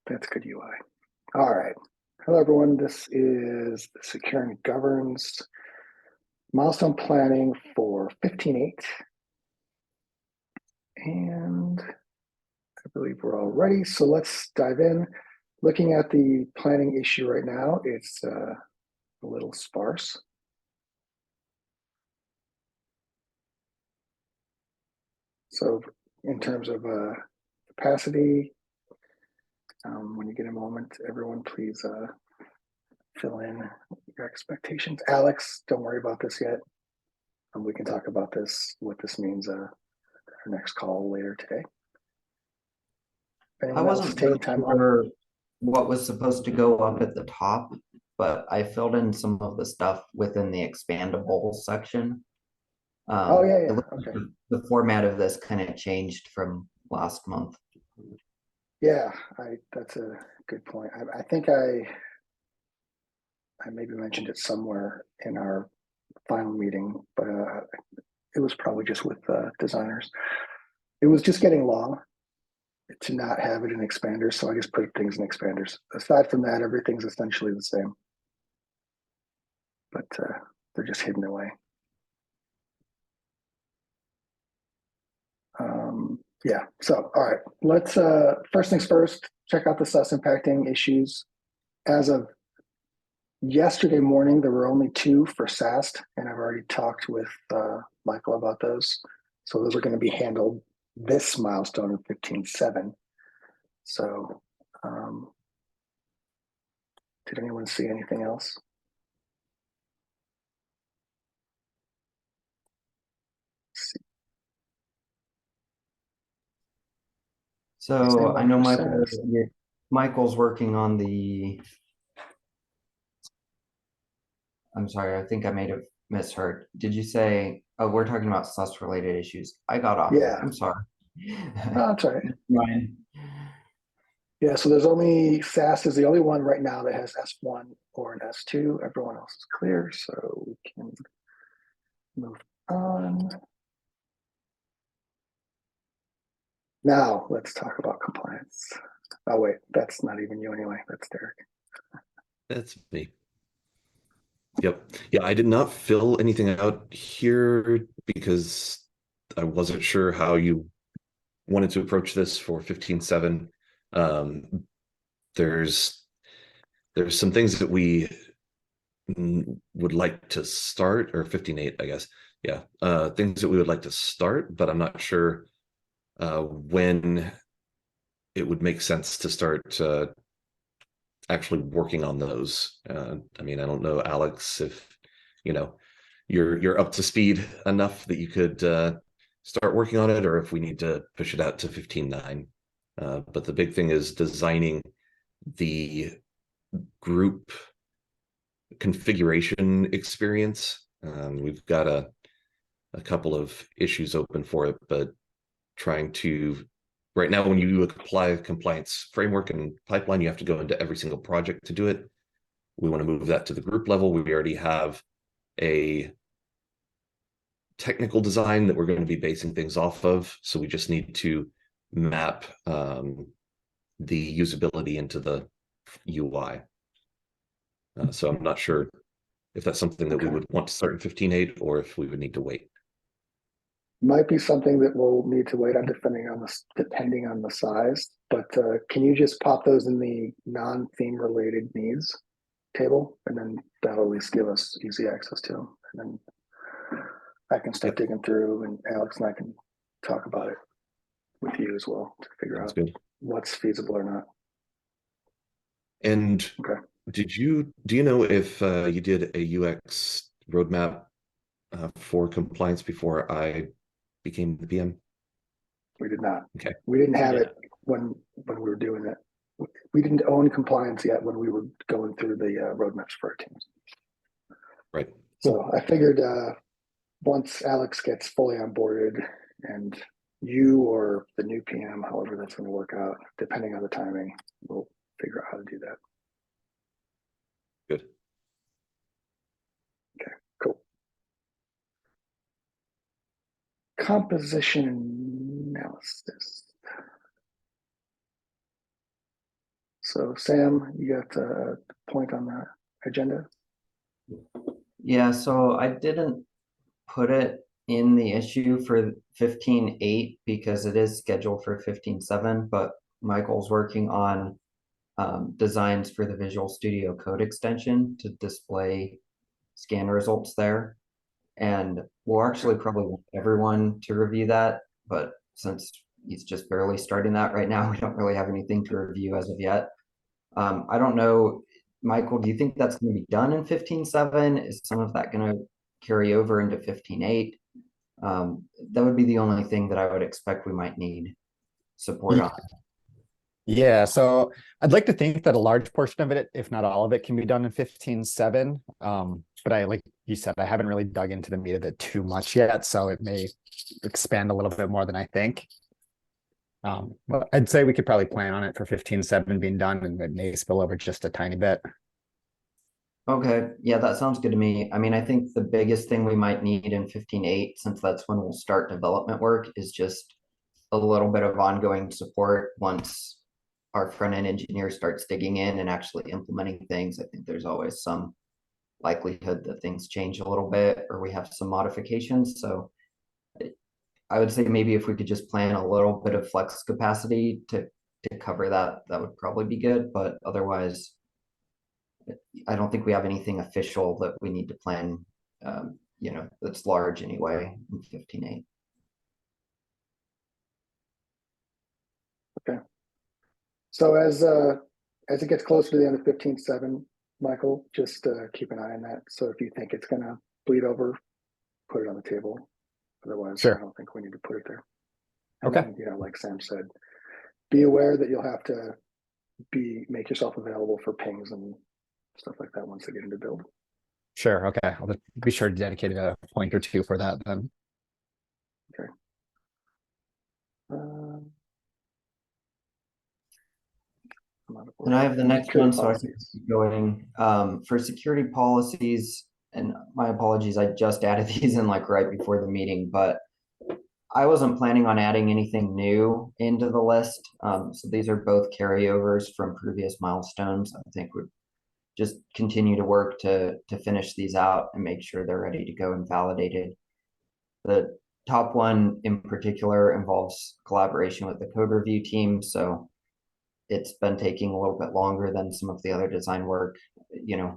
That's good UI. All right. Hello, everyone. This is the Secure and Governs milestone planning for 15.8. And I believe we're all ready. So let's dive in. Looking at the planning issue right now, it's a little sparse. So in terms of capacity, when you get a moment, everyone please fill in your expectations. Alex, don't worry about this yet. We can talk about this, what this means, our next call later today. I wasn't really sure what was supposed to go up at the top, but I filled in some of the stuff within the expandable section. Oh, yeah. Okay. The format of this kind of changed from last month. Yeah, that's a good point. I think I maybe mentioned it somewhere in our final meeting, but it was probably just with designers. It was just getting long to not have it in expanders, so I just put things in expanders. Aside from that, everything's essentially the same, but they're just hidden away. Yeah, so all right, let's first things first, check out the sus impacting issues. As of yesterday morning, there were only 2 for SAST, and I've already talked with Michael about those. So those are going to be handled this milestone of 15.7. So did anyone see anything else? So I know Michael's working on the, I'm sorry, I think I may have misheard. Did you say, oh, we're talking about sus related issues? I got off. Yeah. I'm sorry. Oh, that's all right. Ryan. Yeah, so there's only SAST is the only one right now that has S1 or an S2. Everyone else is clear, so we can move on. Now let's talk about compliance. Oh wait, that's not even you anyway. That's Derek. That's me. Yep. Yeah, I did not fill anything out here because I wasn't sure how you wanted to approach this for 15.7. There's some things that we would like to start, or 15.8, I guess. Yeah, things that we would like to start, but I'm not sure when it would make sense to start actually working on those. I mean, I don't know, Alex, if you're up to speed enough that you could start working on it, or if we need to push it out to 15.9. But the big thing is designing the group configuration experience. We've got a couple of issues open for it, but trying to, right now, when you apply a compliance framework and pipeline, you have to go into every single project to do it. We want to move that to the group level. We already have a technical design that we're going to be basing things off of. So we just need to map the usability into the UI. So I'm not sure if that's something that we would want to start in 15.8 or if we would need to wait. Might be something that we'll need to wait on depending on the size, but can you just pop those in the non-theme related needs table, and then that'll at least give us easy access to them, and then I can start digging through, and Alex and I can talk about it with you as well to figure out what's feasible or not. And do you know if you did a UX roadmap for compliance before I became the PM? We did not. Okay. We didn't have it when we were doing it. We didn't own compliance yet when we were going through the roadmaps for our teams. Right. So I figured once Alex gets fully onboarded, and you or the new PM, however that's going to work out, depending on the timing, we'll figure out how to do that. Good. Okay, cool. Composition analysis. So Sam, you got a point on the agenda? Yeah, so I didn't put it in the issue for 15.8 because it is scheduled for 15.7, but Michael's working on designs for the Visual Studio Code extension to display scan results there. And we'll actually probably want everyone to review that, but since he's just barely starting that right now, we don't really have anything to review as of yet. I don't know, Michael, do you think that's going to be done in 15.7? Is some of that going to carry over into 15.8? That would be the only thing that I would expect we might need support on. Yeah, so I'd like to think that a large portion of it, if not all of it, can be done in 15.7. But like you said, I haven't really dug into the meat of it too much yet, so it may expand a little bit more than I think. But I'd say we could probably plan on it for 15.7 being done, and it may spill over just a tiny bit. Okay, yeah, that sounds good to me. I mean, I think the biggest thing we might need in 15.8, since that's when we'll start development work, is just a little bit of ongoing support once our front-end engineer starts digging in and actually implementing things. I think there's always some likelihood that things change a little bit or we have some modifications. So I would say maybe if we could just plan a little bit of flex capacity to cover that, that would probably be good. But otherwise, I don't think we have anything official that we need to plan, that's large anyway in 15.8. Okay. So as it gets closer to the end of 15.7, Michael, just keep an eye on that. So if you think it's gonna bleed over, put it on the table. Otherwise, Sure. I don't think we need to put it there. And Okay. then, like Sam said, be aware that you'll have to make yourself available for pings and stuff like that once they get into build. Sure. Okay. I'll be sure to dedicate a point or two for that then. Okay. And I have the next one, so I can policies. keep going. For security policies, and my apologies, I just added these in like right before the meeting, but I wasn't planning on adding anything new into the list. So these are both carryovers from previous milestones. I think we'd just continue to work to finish these out and make sure they're ready to go and validated. The top one in particular involves collaboration with the code review team. So it's been taking a little bit longer than some of the other design work,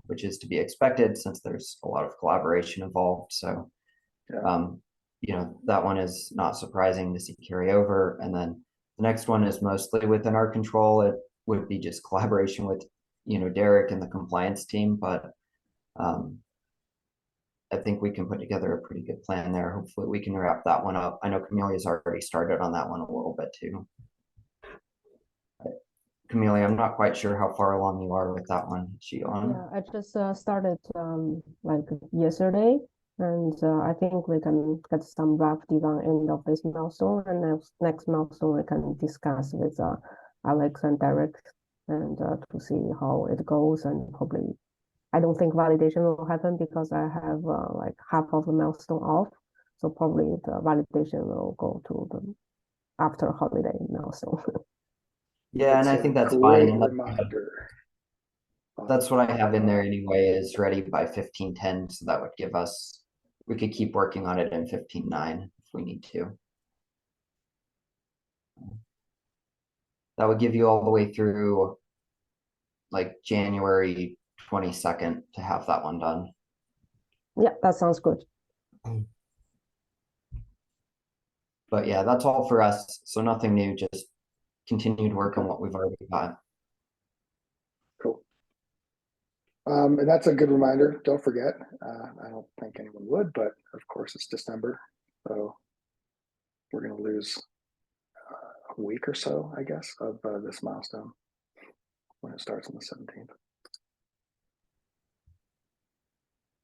which is to be expected since there's a lot of collaboration involved. So, that one is not surprising to see carry over. And then the next one is mostly within our control. It would be just collaboration with, Derek and the compliance team, but I think we can put together a pretty good plan there. Hopefully we can wrap that one up. I know Camelia's already started on that one a little bit too. Camelia, I'm not quite sure how far along you are with that one. Is she on? Yeah, I just started like yesterday, and I think we can get some rough design end of this milestone, and next milestone we can discuss with Alex and Derek, and to see how it goes. And probably, I don't think validation will happen because I have like half of the milestone off, so probably the validation will go to the after holiday milestone. Yeah, and I think that's great fine. Reminder. That's what I have in there anyway, is ready by 15.10. So that would give us, we could keep working on it in 15.9 if we need to. That would give you all the way through like January 22nd to have that one done. Yeah, that sounds good. But yeah, that's all for us. So nothing new, just continued work on what we've already got. Cool. And that's a good reminder. Don't forget. I don't think anyone would, but of course it's December, so we're going to lose a week or so, I guess, of this milestone when it starts on the 17th.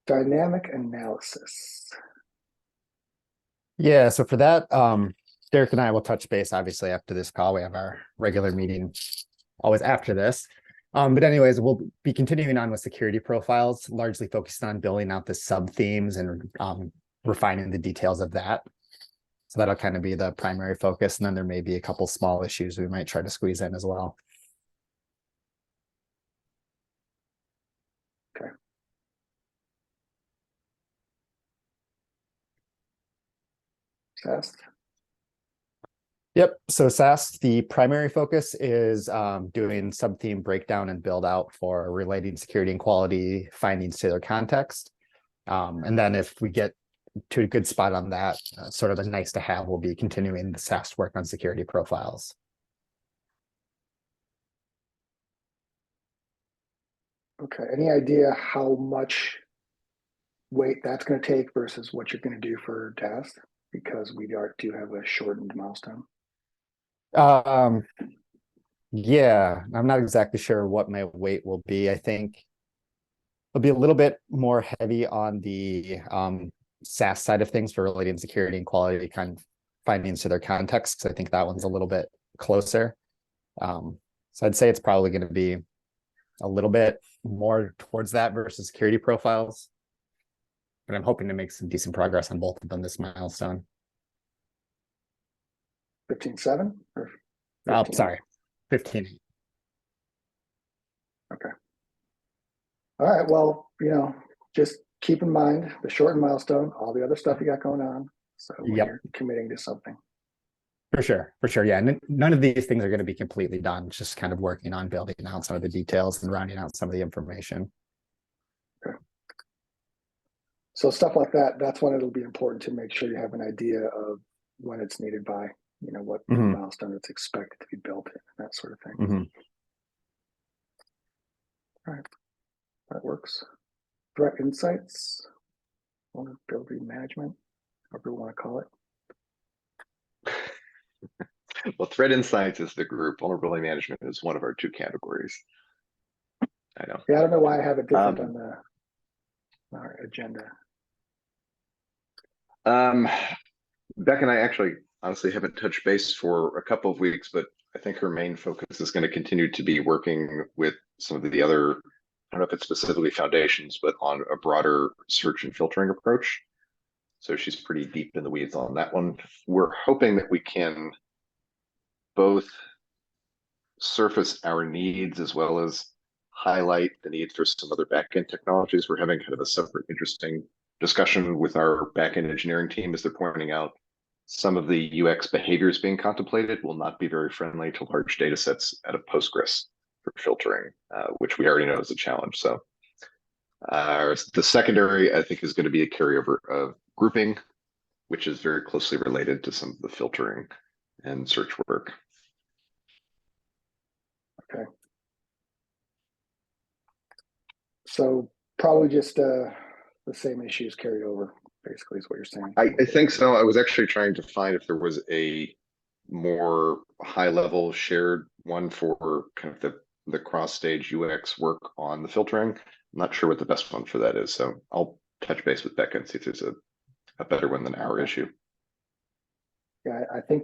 Dynamic analysis. Yeah, so for that, Derek and I will touch base obviously after this call. We have our regular meeting always after this. But anyways, we'll be continuing on with security profiles, largely focused on building out the sub themes and refining the details of that. So that'll kind of be the primary focus. And then there may be a couple small issues we might try to squeeze in as well. SAST? Yep. So SAST, the primary focus is doing sub-theme breakdown and build out for relating security and quality findings to their context. And then if we get to a good spot on that, sort of a nice to have will be continuing the SAST work on security profiles. Okay, any idea how much weight that's going to take versus what you're going to do for TAST? Because we do have a shortened milestone. Yeah, I'm not exactly sure what my weight will be. I think it'll be a little bit more heavy on the SaaS side of things for relating security and quality kind of findings to their context. I think that one's a little bit closer. So I'd say it's probably going to be a little bit more towards that versus security profiles. But I'm hoping to make some decent progress on both of them this milestone. 15.7 or Oh, 15? sorry, 15. Okay. All right. Well, just keep in mind the shortened milestone, all the other stuff you got going on. So when Yep. you're committing to something. For sure. Yeah, none of these things are going to be completely done. It's just kind of working on building out some of the details and rounding out some of the information. Okay. So stuff like that, that's when it'll be important to make sure you have an idea of when it's needed by, what milestone it's expected to be built in, that sort of thing. All right, that works. Threat insights, vulnerability management, whatever you want to call it. Well, threat insights is the group. Vulnerability management is one of our 2 categories. I know. Yeah, I don't know why I have it different on our agenda. Beck and I actually honestly haven't touched base for a couple of weeks, but I think her main focus is going to continue to be working with some of the other, I don't know if it's specifically foundations, but on a broader search and filtering approach. So she's pretty deep in the weeds on that one. We're hoping that we can both surface our needs as well as highlight the need for some other backend technologies. We're having kind of a separate interesting discussion with our backend engineering team as they're pointing out some of the UX behaviors being contemplated will not be very friendly to large data sets out of Postgres for filtering, which we already know is a challenge. So the secondary, I think, is going to be a carryover of grouping, which is very closely related to some of the filtering and search work. Okay. So probably just the same issues carried over, basically, is what you're saying. I think so. I was actually trying to find if there was a more high-level shared one for kind of the cross-stage UX work on the filtering. I'm not sure what the best one for that is, so I'll touch base with Becca and see if there's a better one than our issue. Yeah, I think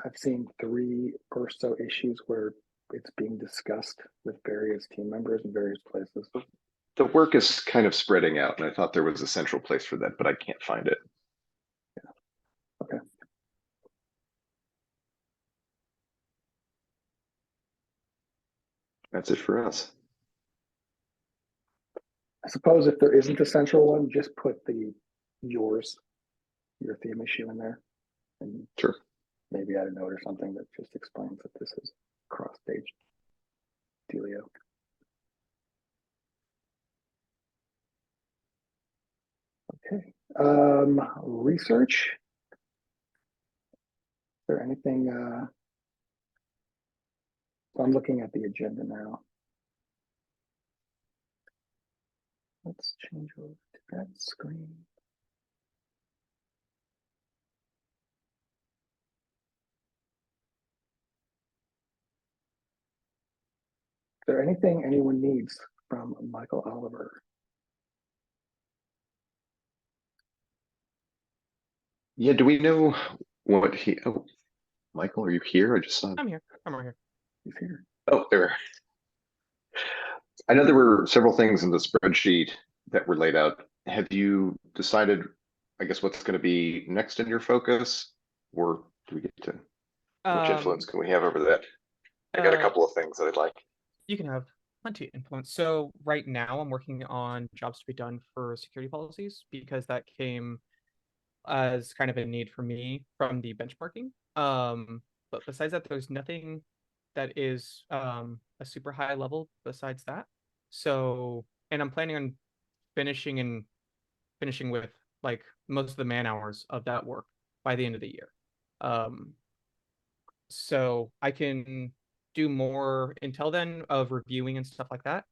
I've seen 3 or so issues where it's being discussed with various team members in various places. The work is kind of spreading out, and I thought there was a central place for that, but I can't find it. Yeah. Okay. That's it for us. I suppose if there isn't a central one, just put your theme issue in there, and Sure. maybe add a note or something that just explains that this is cross-stage dealio. Okay. Research. Is there anything? I'm looking at the agenda now. Let's change over to that screen. Is there anything anyone needs from Michael Oliver? Yeah, do we know what oh, Michael, are you here? I just saw. I'm here. I'm right here. He's here. Oh, there. I know there were several things in the spreadsheet that were laid out. Have you decided, I guess, what's going to be next in your focus? Or do we get to, how much influence can we have over that? I got a couple of things that I'd like. You can have plenty of influence. So right now I'm working on jobs to be done for security policies because that came as kind of a need for me from the benchmarking. But besides that, there's nothing that is a super high level besides that. So, and I'm planning on finishing with like most of the man hours of that work by the end of the year. So I can do more until then of reviewing and stuff like that.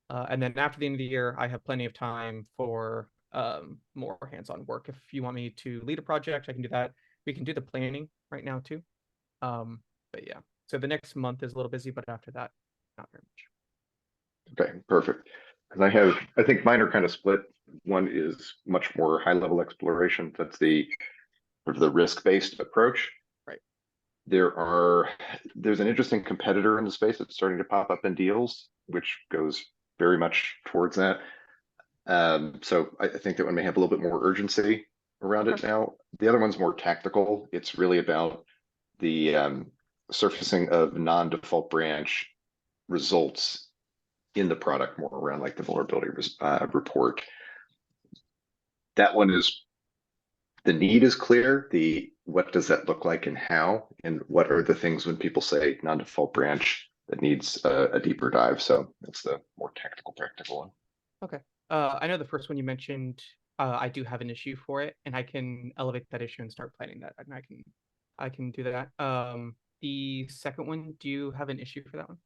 And then after the end of the year, I have plenty of time for more hands-on work. If you want me to lead a project, I can do that. We can do the planning right now too. But yeah, so the next month is a little busy, but after that, not very much. Okay, perfect. Because I think mine are kind of split. One is much more high-level exploration. That's the sort of the risk-based approach. Right. There's an interesting competitor in the space that's starting to pop up in deals, which goes very much towards that. So I think that one may have a little bit more urgency around it now. The other one's more tactical. It's really about the surfacing of non-default branch results in the product, more around like the vulnerability report. That one is, the need is clear. What does that look like and how, and what are the things when people say non-default branch that needs a deeper dive? So that's the more tactical, practical one. Okay. I know the first one you mentioned, I do have an issue for it, and I can elevate that issue and start planning that. And I can do that. The second one, do you have an issue for that one?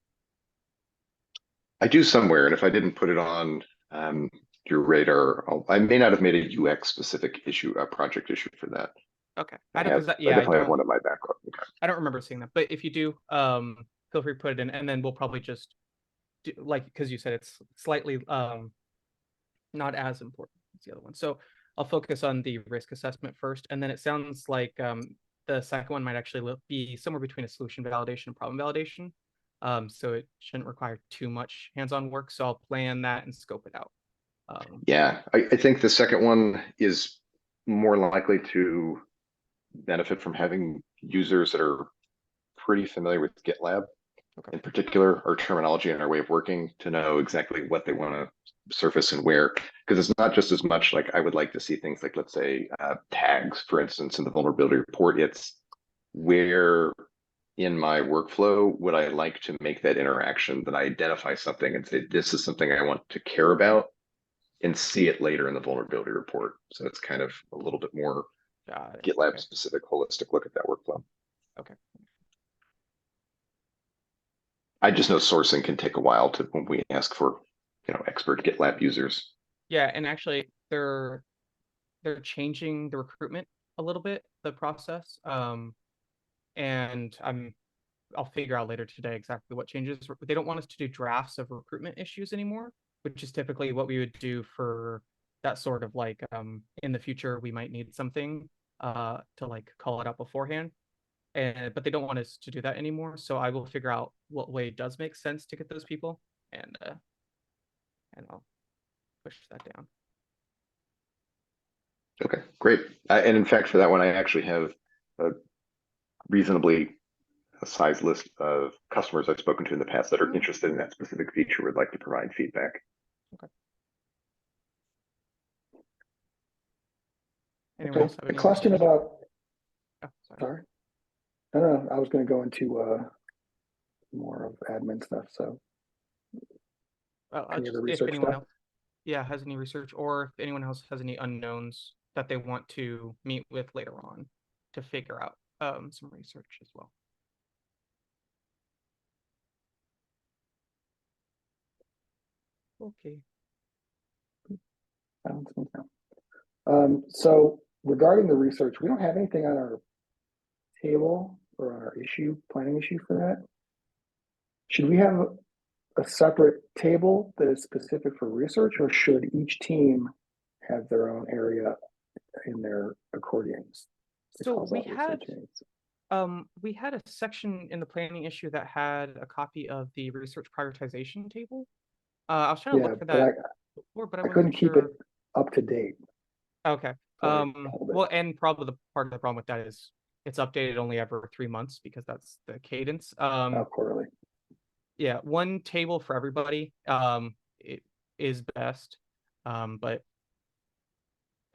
I do somewhere, and if I didn't put it on your radar, I may not have made a UX specific issue, a project issue for that. Okay. I Yeah, definitely have one in my backlog. Okay. I don't remember seeing that, but if you do, feel free to put it in, and then we'll probably just do, like, because you said it's slightly not as important as the other one. So I'll focus on the risk assessment first, and then it sounds like the second one might actually be somewhere between a solution validation and problem validation. So it shouldn't require too much hands-on work. So I'll plan that and scope it out. Yeah, I think the second one is more likely to benefit from having users that are pretty familiar with GitLab, in particular, our terminology and our way of working, to know exactly what they want to surface and where. Because it's not just as much like I would like to see things like, let's say, tags, for instance, in the vulnerability report. It's where in my workflow would I like to make that interaction, that I identify something and say, this is something I want to care about, and see it later in the vulnerability report. So it's kind of a little bit more GitLab specific, holistic look at that workflow. Okay. I just know sourcing can take a while to when we ask for, expert GitLab users. Yeah, and actually they're changing the recruitment a little bit, the process. And I'll figure out later today exactly what changes. They don't want us to do drafts of recruitment issues anymore, which is typically what we would do for that sort of like in the future we might need something to like call it up beforehand. But they don't want us to do that anymore. So I will figure out what way does make sense to get those people, and I'll push that down. Okay, great. And in fact, for that one, I actually have a reasonably sized list of customers I've spoken to in the past that are interested in that specific feature, would like to provide feedback. Okay. Anyone else have a any question about, oh, sorry. No, I was going to go into more of admin stuff. So if anyone else has any research, or if anyone else has any unknowns that they want to meet with later on to figure out some research as well. Okay. So regarding the research, we don't have anything on our table or on our planning issue for that. Should we have a separate table that is specific for research, or should each team have their own area in their accordions? So we had a section in the planning issue that had a copy of the research prioritization table. I was trying to look for that before, but I couldn't keep it up to date. Okay. Well, and probably the part of the problem with that is it's updated only every 3 months because that's the cadence. Quarterly. Yeah, one table for everybody it is best, but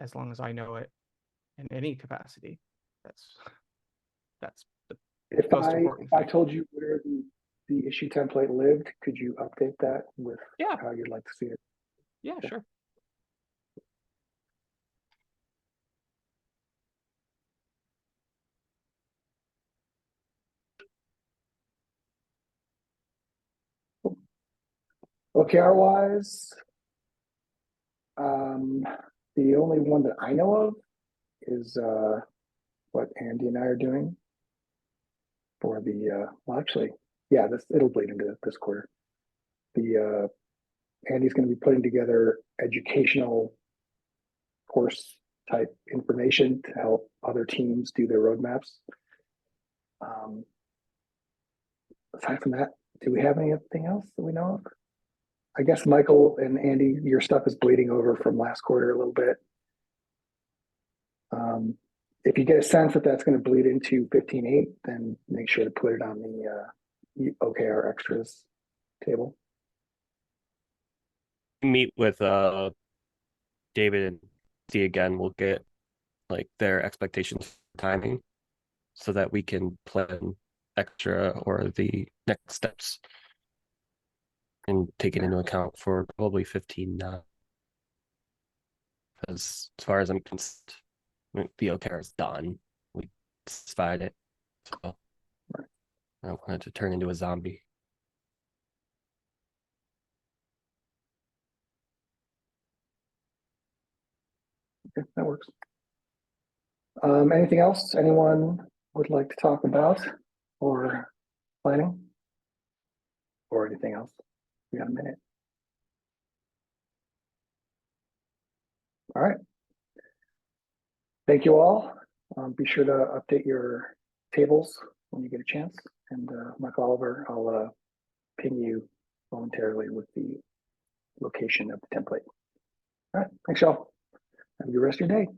as long as I know it in any capacity. That's the If most I, important if I thing. told you where the issue template lived, could you update that with Yeah, how you'd like to see it? yeah, sure. OKR wise, the only one that I know of is what Andy and I are doing for the well, actually, yeah, this it'll bleed into this quarter. The Andy's going to be putting together educational course type information to help other teams do their roadmaps. Aside from that, do we have anything else that we know of? I guess Michael and Andy, your stuff is bleeding over from last quarter a little bit. If you get a sense that that's going to bleed into 15.8, then make sure to put it on the OKR extras table. Meet with David and see again. We'll get like their expectations for timing so that we can plan extra or the next steps and take it into account for probably 15 because as far as I'm concerned, the OKR is done. We satisfied it. So I don't want it to turn into a zombie. Okay, that works. Anything else anyone would like to talk about or planning or anything else? We got a minute. All right. Thank you all. Be sure to update your tables when you get a chance. And Mike Oliver, I'll ping you momentarily with the location of the template. All right. Thanks, y'all. Have a good rest of your day.